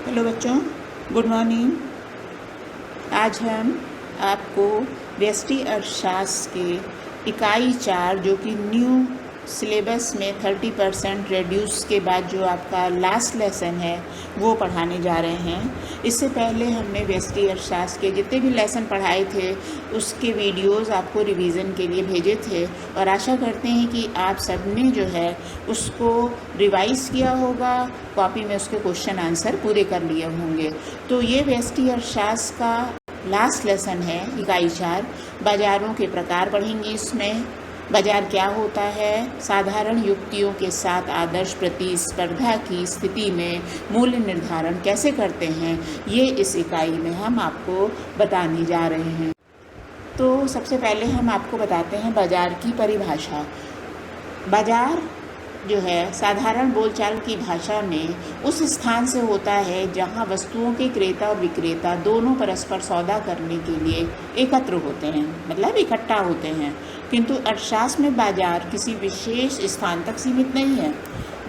Hello बच्चों, good morning. आज हम आपको व्यष्टि अर्थशास्त्र के इकाई 4 जो कि न्यू सिलेबस में 30% रिड्यूस के बाद जो आपका लास्ट लेसन है वो पढ़ाने जा रहे हैं। इससे पहले हमने व्यष्टि अर्थशास्त्र के जितने भी लेसन पढ़ाए थे उसके वीडियोस आपको रिवीजन के लिए भेजे थे और आशा करते हैं कि आप सबने जो है उसको रिवाइज़ किया होगा, कॉपी में उसके क्वेश्चन आंसर पूरे कर लिए होंगे। तो ये व्यष्टि अर्थशास्त्र का लास्ट लेसन है, इकाई 4। बाज़ारों के प्रकार पढ़ेंगे इसमें। बाज़ार क्या होता है, साधारण युक्तियों के साथ आदर्श प्रतिस्पर्धा की स्थिति में मूल्य निर्धारण कैसे करते हैं, ये इस इकाई में हम आपको बताने जा रहे हैं। तो सबसे पहले हम आपको बताते हैं बाज़ार की परिभाषा। बाज़ार जो है साधारण बोलचाल की भाषा में उस स्थान से होता है जहां वस्तुओं के क्रेता और विक्रेता दोनों परस्पर सौदा करने के लिए एकत्र होते हैं, मतलब इकट्ठा होते हैं। किंतु अर्थशास्त्र में बाजार किसी विशेष स्थान तक सीमित नहीं है,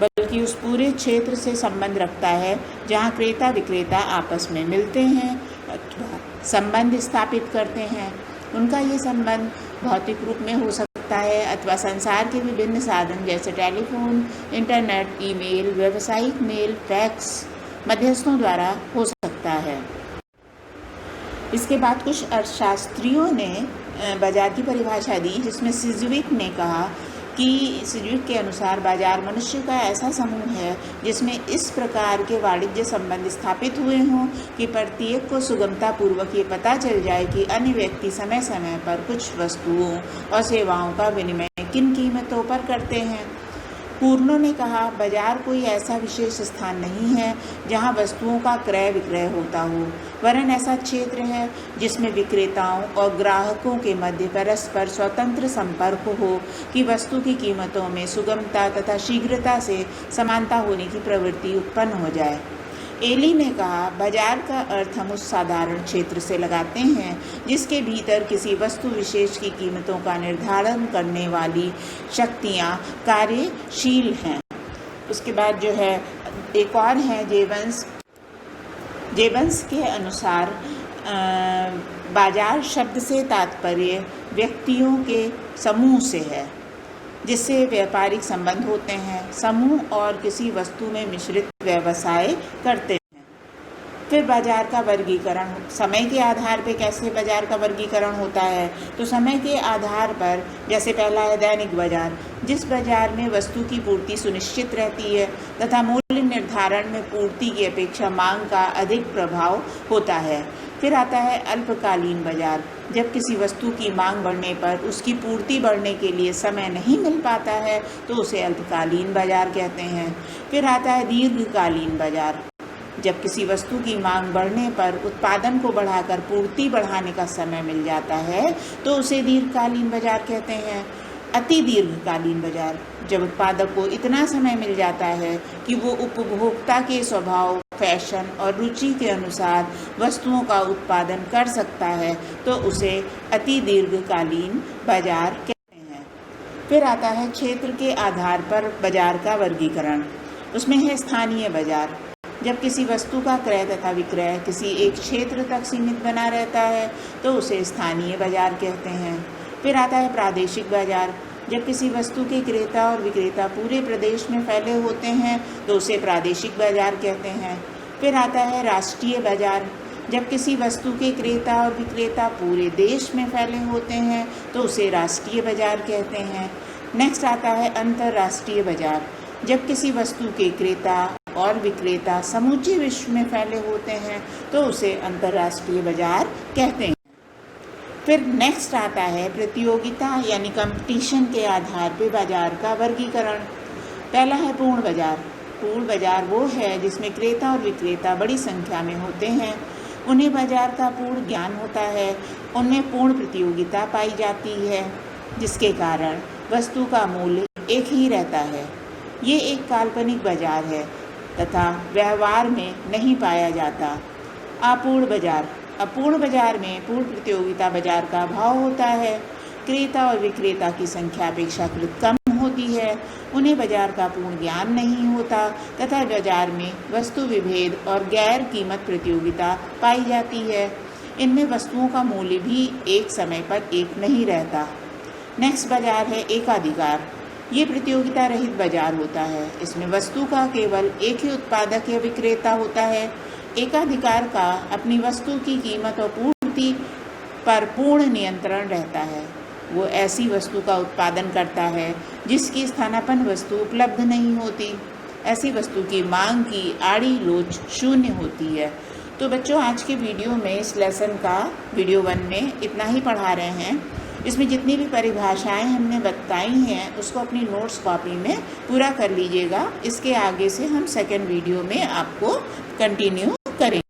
बल्कि उस पूरे क्षेत्र से संबंध रखता है जहां क्रेता विक्रेता आपस में मिलते हैं अथवा संबंध स्थापित करते हैं। उनका ये संबंध भौतिक रूप में हो सकता है अथवा संसार के विभिन्न साधन जैसे टेलीफोन, इंटरनेट, ईमेल, व्यावसायिक मेल, फैक्स मध्यस्थों द्वारा हो सकता है। इसके बाद कुछ अर्थशास्त्रियों ने बाजार की परिभाषा दी, जिसमें सिजविक ने कहा कि सिजविक के अनुसार बाजार मनुष्य का ऐसा समूह है जिसमें इस प्रकार के वाणिज्य संबंध स्थापित हुए हों कि प्रत्येक को सुगमतापूर्वक ये पता चल जाए कि अन्य व्यक्ति समय समय पर कुछ वस्तुओं और सेवाओं का विनिमय किन कीमतों पर करते हैं। पूर्णो ने कहा, बाजार कोई ऐसा विशेष स्थान नहीं है जहां वस्तुओं का क्रय विक्रय होता हो, वरन ऐसा क्षेत्र है जिसमें विक्रेताओं और ग्राहकों के मध्य परस्पर स्वतंत्र संपर्क हो कि वस्तु की कीमतों में सुगमता तथा शीघ्रता से समानता होने की प्रवृत्ति उत्पन्न हो जाए। एली ने कहा, बाजार का अर्थ हम उस साधारण क्षेत्र से लगाते हैं जिसके भीतर किसी वस्तु विशेष की कीमतों का निर्धारण करने वाली शक्तियाँ कार्यशील हैं। उसके बाद जो है एक और है जेबन्स के अनुसार बाजार शब्द से तात्पर्य व्यक्तियों के समूह से है जिससे व्यापारिक संबंध होते हैं, समूह और किसी वस्तु में मिश्रित व्यवसाय करते हैं। फिर बाजार का वर्गीकरण, समय के आधार पर कैसे बाजार का वर्गीकरण होता है। तो समय के आधार पर जैसे पहला है दैनिक बाजार, जिस बाजार में वस्तु की पूर्ति सुनिश्चित रहती है तथा मूल्य निर्धारण में पूर्ति की अपेक्षा मांग का अधिक प्रभाव होता है। फिर आता है अल्पकालीन बाजार, जब किसी वस्तु की मांग बढ़ने पर उसकी पूर्ति बढ़ने के लिए समय नहीं मिल पाता है तो उसे अल्पकालीन बाजार कहते हैं। फिर आता है दीर्घकालीन बाजार, जब किसी वस्तु की मांग बढ़ने पर उत्पादन को बढ़ाकर पूर्ति बढ़ाने का समय मिल जाता है तो उसे दीर्घकालीन बाजार कहते हैं। अति दीर्घकालीन बाजार, जब उत्पादक को इतना समय मिल जाता है कि वो उपभोक्ता के स्वभाव, फैशन और रुचि के अनुसार वस्तुओं का उत्पादन कर सकता है तो उसे अति दीर्घकालीन बाजार कहते हैं। फिर आता है क्षेत्र के आधार पर बाजार का वर्गीकरण। उसमें है स्थानीय बाजार, जब किसी वस्तु का क्रय तथा विक्रय किसी एक क्षेत्र तक सीमित बना रहता है तो उसे स्थानीय बाजार कहते हैं। फिर आता है प्रादेशिक बाजार, जब किसी वस्तु के क्रेता और विक्रेता पूरे प्रदेश में फैले होते हैं तो उसे प्रादेशिक बाजार कहते हैं। फिर आता है राष्ट्रीय बाजार, जब किसी वस्तु के क्रेता और विक्रेता पूरे देश में फैले होते हैं तो उसे राष्ट्रीय बाजार कहते हैं। नेक्स्ट आता है अंतर्राष्ट्रीय बाजार, जब किसी वस्तु के क्रेता और विक्रेता समूचे विश्व में फैले होते हैं तो उसे अंतर्राष्ट्रीय बाजार कहते हैं। फिर नेक्स्ट आता है प्रतियोगिता यानी कंपटीशन के आधार पर बाजार का वर्गीकरण। पहला है पूर्ण बाजार। पूर्ण बाजार वो है जिसमें क्रेता और विक्रेता बड़ी संख्या में होते हैं, उन्हें बाजार का पूर्ण ज्ञान होता है, उनमें पूर्ण प्रतियोगिता पाई जाती है जिसके कारण वस्तु का मूल्य एक ही रहता है। ये एक काल्पनिक बाजार है तथा व्यवहार में नहीं पाया जाता। अपूर्ण बाजार, अपूर्ण बाजार में पूर्ण प्रतियोगिता बाजार का भाव होता है, क्रेता और विक्रेता की संख्या अपेक्षाकृत कम होती है, उन्हें बाजार का पूर्ण ज्ञान नहीं होता तथा बाजार में वस्तु विभेद और गैर कीमत प्रतियोगिता पाई जाती है। इनमें वस्तुओं का मूल्य भी एक समय पर एक नहीं रहता। नेक्स्ट बाजार है एकाधिकार। ये प्रतियोगिता रहित बाजार होता है। इसमें वस्तु का केवल एक ही उत्पादक या विक्रेता होता है। एकाधिकार का अपनी वस्तु की कीमत और पूर्ति पर पूर्ण नियंत्रण रहता है। वो ऐसी वस्तु का उत्पादन करता है जिसकी स्थानापन्न वस्तु उपलब्ध नहीं होती। ऐसी वस्तु की मांग की आड़ी लोच शून्य होती है। तो बच्चों, आज के वीडियो में इस लेसन का वीडियो 1 में इतना ही पढ़ा रहे हैं। इसमें जितनी भी परिभाषाएं हमने बताई हैं उसको अपनी नोट्स कॉपी में पूरा कर लीजिएगा। इसके आगे से हम सेकंड वीडियो में आपको कंटिन्यू करेंगे।